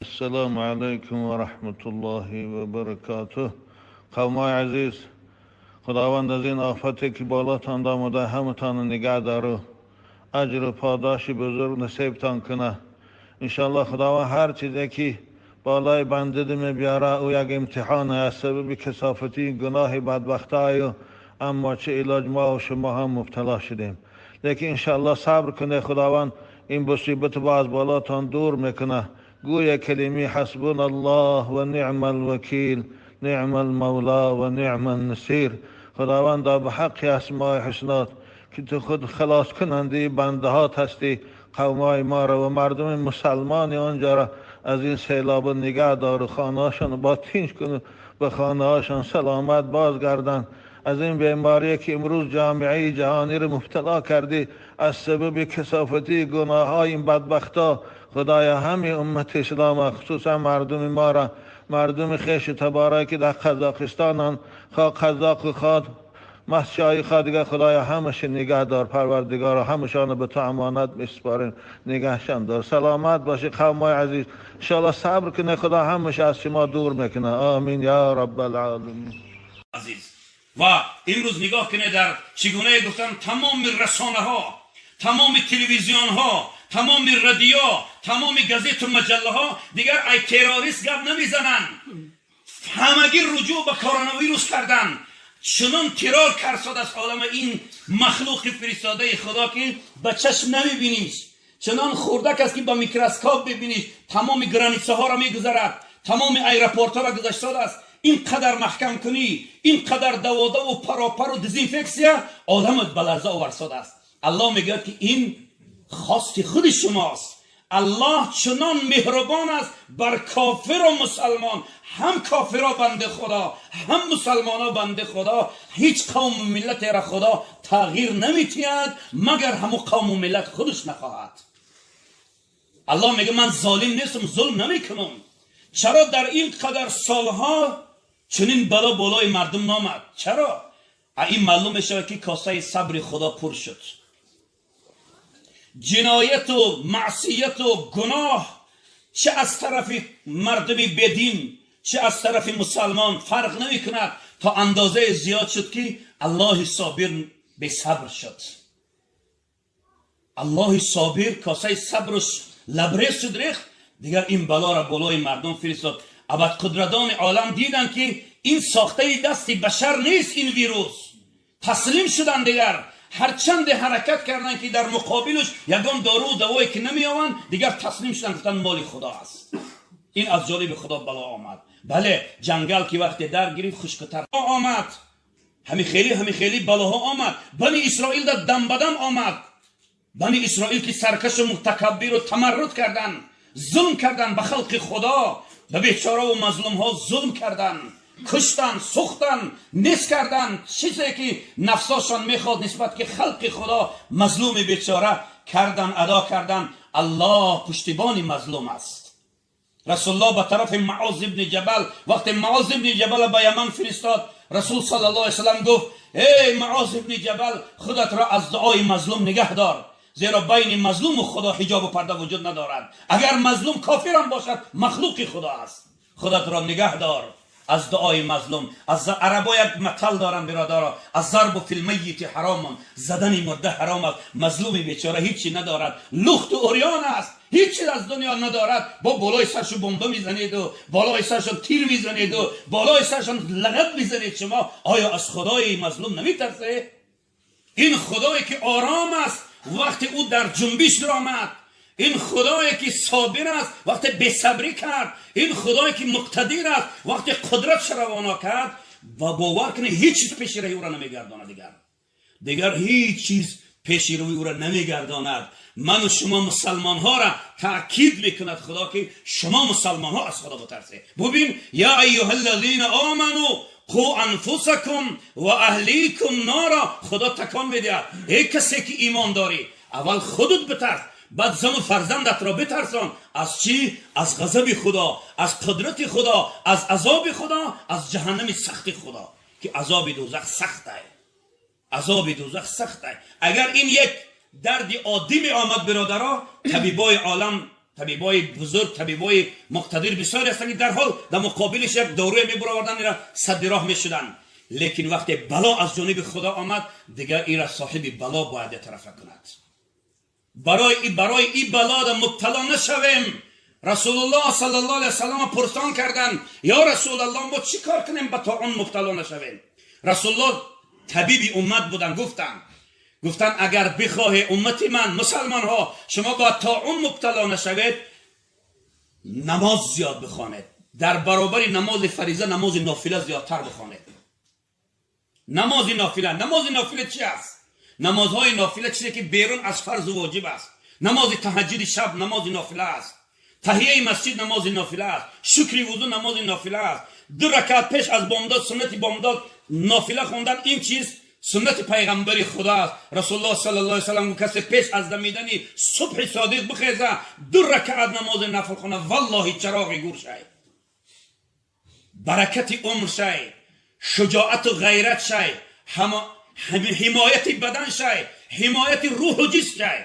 السلام علیکم و رحمت الله و برکاته. قومای عزیز، خداوند از این آفتی که بالاتان آمده همتان نگه داره، اجر و پاداشی بزرگ نصیبتان کنه. انشالله خداوند هر چیزی که بالای بنده میبیاره او یک امتحان است، سبب کثافتی گناه بدبختای، اما چه علاج ما و شما هم مبتلا شدیم. لیکن انشالله صبر کنه، خداوند این مصیبت با از بالاتان دور میکنه. گویا کلمه حسبنا الله و نعم الوکیل، نعم المولا و نعم النصیر. خداوند به حق اسماء حسنات که تو خود خلاص کننده بنده هات هستی، قومای ما را و مردم مسلمان آنجا را از این سیلاب نگه دار، خانه هاشان با تینش کن، به خانه هاشان سلامت بازگردن. از این بیماری که امروز جامعه جهانی را مبتلا کردی از سبب کثافتی گناه های این بدبختا، خدایا همه امت اسلام خصوصا مردم ما را، مردم خیش تبارک در قزاقستان، خواه قزاق خواد مسیحی خواهد، خدایا همش نگه دار. پروردگار همشان به تو امانت میسپاریم، نگهشان دار. سلامت باشه قومای عزیز، انشاءالله صبر کنه، خدا همش از شما دور میکنه. آمین یا رب العالمین. عزیز و امروز نگاه کنه در چگونه گفتن تمام رسانه ها، تمام تلویزیون ها، تمام رادیو، تمام گازیت و مجله ها دیگر ای تروریست گپ نمیزنن، همگی رجوع به کرونا ویروس کردن. چنان ترور کرد از عالم این مخلوق فرستاده خدا که به چشم نمیبینیش، چنان خوردک است که با میکروسکوپ ببینیش. تمام گرانیسه ها را میگذرد، تمام ایرپورت ها را گذاشته است. اینقدر محکم کنی، اینقدر دواده و پراپر و دزینفکسیا آدم به لرزه آورساده است. الله میگه که این خواست خود شماست. الله چنان مهربان است بر کافر و مسلمان، هم کافرها بنده خدا، هم مسلمانا بنده خدا. هیچ قوم و ملت را خدا تغییر نمیتید مگر همو قوم و ملت خودش نخواهد. الله میگه من ظالم نیستم، ظلم نمیکنم. چرا در این قدر سالها چنین بلا بالای مردم نامد؟ چرا؟ این معلوم میشه که کاسه صبر خدا پر شد. جنایت و معصیت و گناه چه از طرف مردم بدین چه از طرف مسلمان فرق نمی کند، تا اندازه زیاد شد که الله صابر به صبر شد. الله صابر کاسه صبرش لبریز شد ریخت، دیگر این بلا را بالای مردم فرستاد. ابد قدرتان عالم دیدن که این ساخته دست بشر نیست، این ویروس. تسلیم شدن دیگر، هرچند حرکت کردن که در مقابلش یگان دارو و دوایی که نمی آوند، دیگر تسلیم شدن گفتن مال خدا است. این از جانب خدا بلا آمد. بله جنگل که وقتی در گرفت خشکتر آمد، همی خیلی بلاها آمد. بنی اسرائیل در دم بدم آمد. بنی اسرائیل که سرکش و متکبر و تمرد کردن، ظلم کردن به خلق خدا، به بیچاره و مظلوم ها ظلم کردن، کشتن، سوختن، نیست کردن چیزی که نفساشان میخواد نسبت که خلق خدا مظلوم بیچاره کردن، ادا کردن. الله پشتیبان مظلوم است. رسول الله به طرف معاذ ابن جبل، وقتی معاذ ابن جبل به یمن فرستاد، رسول صلی الله علیه وسلم گفت ای معاذ ابن جبل، خودت را از دعای مظلوم نگه دار، زیرا بین مظلوم و خدا حجاب و پرده وجود ندارد. اگر مظلوم کافر هم باشد مخلوق خدا است. خودت را نگه دار از دعای مظلوم. از عربا یک مثل دارن برادرها، از ضرب فی المیت حرام، زدن مرده حرام است. مظلوم بیچاره هیچی ندارد، لخت و اوریان است، هیچی از دنیا ندارد. با بالای سرش بمب میزنید و بالای سرش تیر میزنید و بالای سرش لغت میزنید. شما آیا از خدای مظلوم نمیترسید؟ این خدایی که آرام است وقتی او در جنبش درآمد، این خدایی که صابر است وقتی بی‌صبری کرد، این خدایی که مقتدر است وقتی قدرت روانا کرد، و باور کنید هیچ چیز پیش روی او را نمیگرداند. دیگر هیچ چیز پیش روی او را نمیگرداند. من و شما مسلمان ها را تاکید میکند خدا که شما مسلمان ها از خدا بترسید. ببین یا ایها الذین آمنو قو انفسکم و اهلیکم نارا. خدا تکان میده ای کسی که ایمان داری، اول خودت بترس، بعد زن و فرزندت را بترسان. از چی؟ از غضب خدا، از قدرت خدا، از عذاب خدا، از جهنم سخت خدا که عذاب دوزخ سخت است. عذاب دوزخ سخت است. اگر این یک درد عادی می آمد برادرها، طبیبای عالم، طبیبای بزرگ، طبیبای مقتدر بسیاری هستند که در حال در مقابلش یک داروی می برآوردن، اینا صد راه می شدن. لیکن وقتی بلا از جانب خدا آمد دیگر ایرا صاحب بلا باید اعتراف کند. برای این بلا در مبتلا نشویم. رسول الله صلی الله علیه وسلم پرسان کردند یا رسول الله ما چی کار کنیم به طاعون مبتلا نشویم؟ رسول الله طبیب امت بودن، گفتن اگر بخواه امت من مسلمان ها شما با طاعون مبتلا نشوید، نماز زیاد بخوانید، در برابر نماز فریضه نماز نافله زیادتر بخوانید. نماز نافله چی است؟ نمازهای نافله چیزی که بیرون از فرض و واجب است. نماز تهجد شب نماز نافله است، تحیه مسجد نماز نافله است، شکر وضو نماز نافله است، 2 رکعت پیش از بامداد سنت بامداد نافله خوندن، این چیز سنت پیغمبر خدا است. رسول الله صلی الله علیه و سلم کسی پیش از دمیدن صبح صادق بخیزه 2 رکعت نماز نفل خونه، والله چراغ گور شای، برکت عمر شای، شجاعت و غیرت شای، حمایت بدن شای، حمایت روح و جسم شای.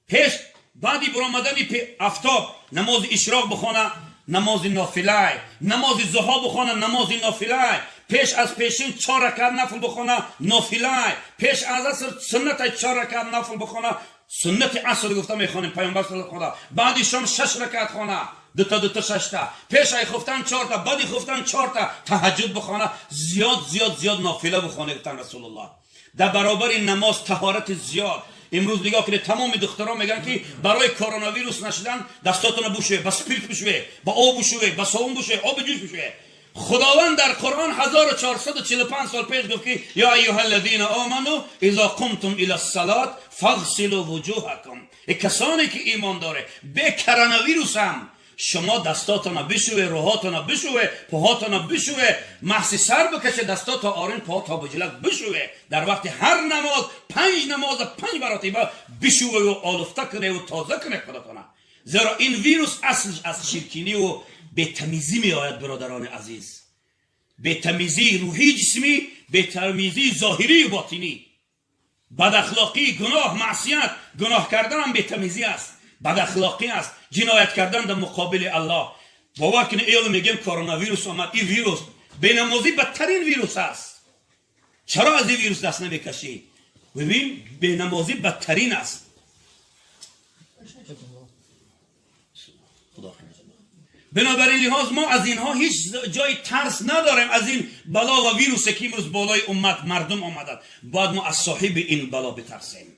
پیش بعدی برآمدن آفتاب نماز اشراق بخونه نماز نافله، نماز ضحی بخونه نماز نافله، پیش از پیشین 4 رکعت نفل بخونه نافله، پیش از عصر سنت 4 رکعت نفل بخونه، سنت عصر گفته میخوانیم پیامبر صلی الله علیه و آله، بعد شام 6 رکعت خونه، 2 تا 6 تا، پیش ای خفتن 4 تا، بعدی خفتن 4 تا، تهجد بخونه، زیاد نافله بخونه گفتن رسول الله. در برابر نماز طهارت زیاد. امروز نگاه کنید تمام دخترها میگن که برای کرونا ویروس نشدن دستاتون بشویه، با اسپریت بشویه، با آب بشویه، با صابون بشویه، آب جوش بشویه. خداوند در قرآن 1445 سال پیش گفت که یا ایها الذین آمنو اذا قمتم الى الصلاة فاغسلوا وجوهکم. کسانی که ایمان داره به کرونا ویروس هم شما دستاتون بشویه، روحاتون بشویه، پاهاتون بشویه، محض سر بکشه، دستات آرین، پاها تا بجلک بشویه. در وقت هر نماز 5 نماز 5 مرتبه بشویه و آلفته کنه و تازه کنه خودتون. زیرا این ویروس اصلش از شرکینی و بی‌تمیزی می آید برادران عزیز. بی‌تمیزی روحی جسمی، بی‌تمیزی ظاهری و باطنی. بد اخلاقی، گناه، معصیت، گناه کردن هم بی‌تمیزی است، بد اخلاقی است، جنایت کردن در مقابل الله. باور کنید ایالو میگیم کرونا ویروس آمد، این ویروس بینمازی بدترین ویروس است. چرا از این ویروس دست نمیکشی؟ ببین بینمازی بدترین است. بنابراین لحاظ ما از اینها هیچ جای ترس نداریم، از این بلا و ویروسی که امروز بالای امت مردم آمدند. باید ما از صاحب این بلا بترسیم.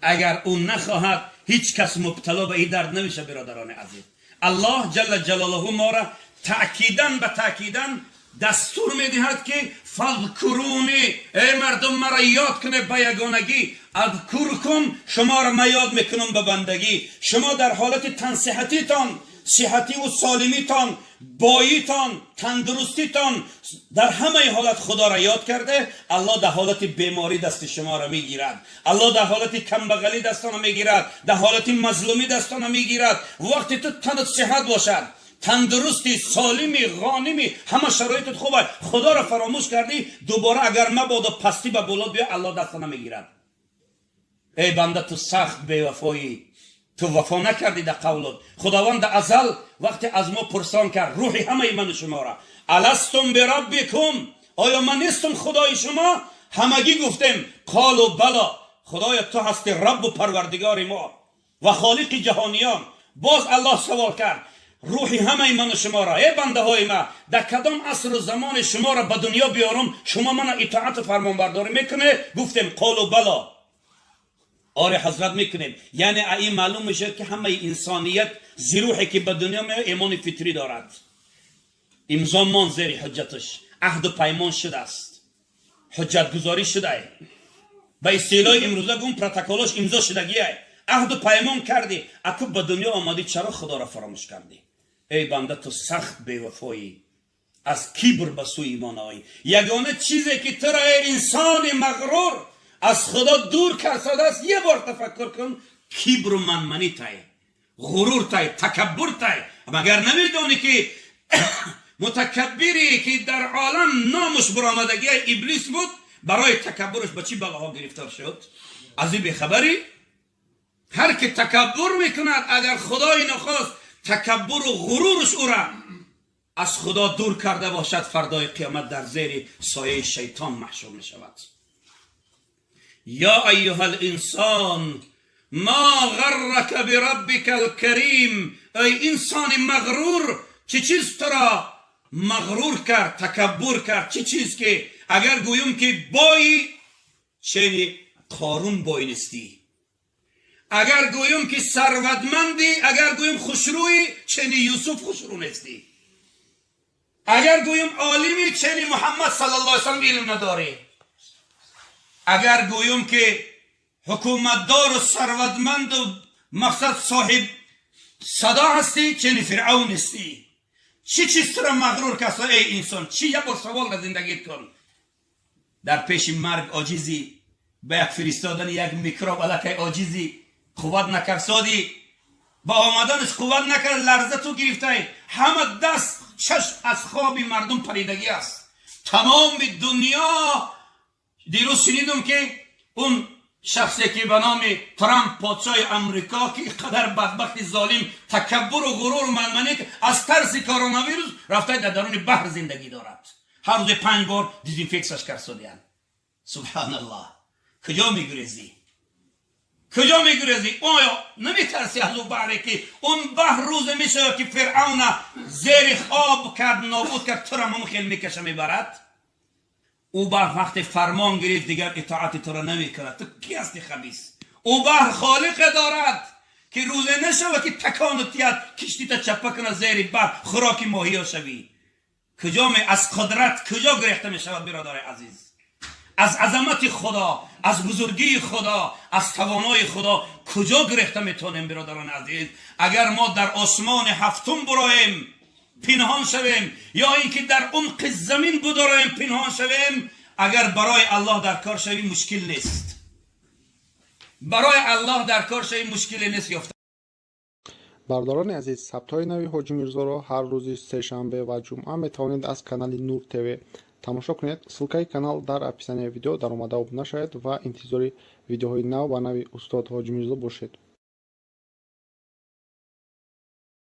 اگر اون نخواهد هیچ کس مبتلا به این درد نمیشه برادران عزیز. الله جل جلاله ما را تأکیداً دستور میدهد که فذکرونی، ای مردم مرا یاد کنه به یگانگی، اذکرکم، شما را من یاد میکنم به بندگی. شما در حالت تن صحتی و سالمیتان، باییتان، تندرستیتان، در همه حالت خدا را یاد کرده. الله در حالت بیماری دست شما را میگیرد، الله در حالت کمبغلی دستان میگیرد، در حالت مظلومی دستان میگیرد. وقتی تو تنت صحت باشد، تندرستی، سالمی، غانمی، همه شرایطت خوبه، خدا را فراموش کردی، دوباره اگر مبادا پستی به بالا بیا، الله دستان میگیرد. ای بنده تو سخت بی‌وفایی، تو وفا نکردی در قولت. خداوند ازل وقتی از ما پرسان کرد، روحی همه من و شما را، الستم بربکم، آیا من نیستم خدای شما؟ همگی گفتیم قالوا بلا، خدای تو هستی رب و پروردگار ما و خالق جهانیان. باز الله سوال کرد، روحی همه من و شما را، ای بنده های من، در کدام عصر و زمان شما را به دنیا بیارم شما من اطاعت فرمان برداری میکنه؟ گفتیم قالوا بلا، آره حضرت میکنیم. یعنی این معلوم میشه که همه انسانیت زیروحی که به دنیا میاد ایمان فطری دارد. امضا مان زیر حجتش، عهد و پیمان شده است، حجت گذاری شده، به اصطلاح امروزه گم پروتکلش امضا شدگیه، عهد و پیمان کردی، اکو به دنیا آمدی چرا خدا را فراموش کردی؟ ای بنده تو سخت بی‌وفایی، از کبر به سوی ایمان آیی. یگانه چیزی که تو را انسان مغرور از خدا دور کرده است، یه بار تفکر کن، کبر و منمنی تای، غرور تای، تکبر تای. مگر نمیدونی که متکبری که در عالم نامش برآمدگی ابلیس بود، برای تکبرش به چی بلاها گرفتار شد؟ از این بخبری؟ هر که تکبر میکند اگر خدای نخواست تکبر و غرورش او را از خدا دور کرده باشد فردای قیامت در زیر سایه شیطان محشور می شود. یا ایها الانسان ما غرک بربک الکریم، ای انسان مغرور، چه چیز تو را مغرور کرد، تکبر کرد؟ چه چیز که اگر گویم که بایی چنی قارون بای نیستی، اگر گویم که ثروتمندی، اگر گویم خوشرویی چنی یوسف خوشرو نیستی، اگر گویم عالمی چنی محمد صلی الله علیه وسلم علم نداری، اگر گویم که حکومتدار و ثروتمند و مقصد صاحب صدا هستی چنی فرعون هستی. چی چیز را مغرور کسا ای انسان؟ چی؟ یک بار سوال در زندگیت کن. در پیش مرگ عاجزی، به یک فرستادن یک میکروب الکی عاجزی، قوت نکرسادی، با آمدنش قوت نکرد، لرزه تو گرفته، همه دست چشم از خواب مردم پریدگی است. تمام دنیا دیروز شنیدم که اون شخصی که به نام ترامپ پادشاه امریکا که قدر بدبخت ظالم تکبر و غرور و منمنی که از ترس کرونا ویروس رفته در درون بحر زندگی دارد، هر روز 5 بار دیزینفکسش کردن. سبحان الله. کجا میگریزی؟ کجا میگریزی؟ آیا نمیترسی از اون بحری که اون بحر روز میشه که فرعون زیر خواب کرد نابود کرد تو را ممخیل میکشه میبرد؟ او بحر وقت فرمان گرفت دیگر اطاعت تو را نمیکند. تو کی هستی خبیث؟ او بحر خالق دارد که روز نشه که تکان تیاد کشتی تا چپه کنه زیر بحر خوراک ماهی ها شوی. کجا از قدرت کجا گرفته میشود برادر عزیز؟ از عظمت خدا، از بزرگی خدا، از توانای خدا کجا گرفته میتونیم برادران عزیز؟ اگر ما در آسمان هفتم برایم پنهان شویم یا اینکه در عمق زمین بدرایم پنهان شویم، اگر برای الله در کار شویم مشکل نیست. برای الله در کار شویم مشکل نیست. یافت برادران عزیز، ثبت‌های نوی حاجی میرزا را هر روز سه‌شنبه و جمعه میتوانید از کانال نور تв тамошо кунед. ссилкаи канал дар описанияи видео дар омада обуна шавед ва интизори видеоҳои нав ба нави устод ҳоҷи мирзо бошед.